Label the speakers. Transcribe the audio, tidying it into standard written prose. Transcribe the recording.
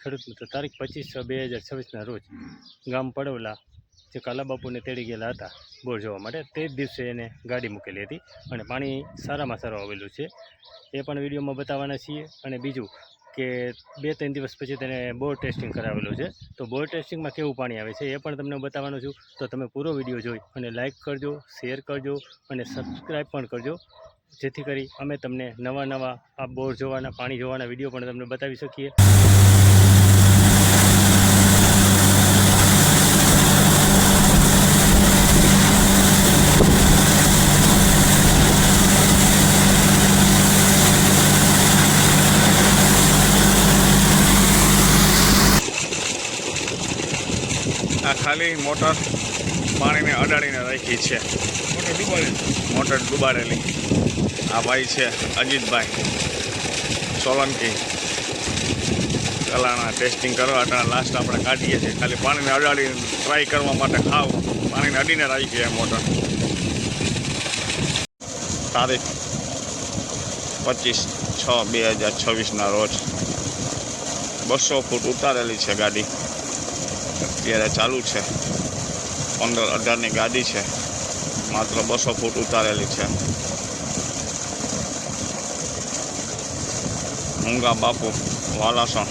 Speaker 1: ખેડૂત મિત્રો તારીખ 25/6/2026ના રોજ ગામ પડવલા જે કાલાબાપુને તેડી ગયેલા હતા બોર જોવા માટે, તે જ દિવસે એને ગાડી મૂકેલી હતી અને પાણી સારામાં સારું આવેલું છે એ પણ વિડીયોમાં બતાવવાના છીએ. અને બીજું કે 2-3 દિવસ પછી તેને બોર ટેસ્ટિંગ કરાવેલું છે, તો બોર ટેસ્ટિંગમાં કેવું પાણી આવે છે એ પણ તમને બતાવવાનું છું. તો તમે પૂરો વિડીયો જોઈ અને લાઇક કરજો, શેર કરજો અને સબસ્ક્રાઈબ પણ કરજો, જેથી કરી અમે તમને નવા આ બોર જોવાના, પાણી જોવાના વિડીયો પણ તમને બતાવી શકીએ.
Speaker 2: આ ખાલી મોટર પાણીને અડાડીને રાખી છે, મોટર ડૂબાડેલી. આ ભાઈ છે અજીતભાઈ સોલંકી, કલાના ટેસ્ટિંગ કરવા અટાણા લાસ્ટ આપણે કાઢીએ છીએ. ખાલી પાણીને અડાડીને ટ્રાય કરવા માટે ખાવ પાણીને અડીને રાખી છે મોટર. તારીખ 25/6/2026ના રોજ 200 ફૂટ ઉતારેલી છે ગાડી, અત્યારે ચાલુ છે. 15-18ની ગાડી છે, માત્ર 200 ફૂટ ઉતારેલી છે. મૂંગા બાપુ વાલાસણ.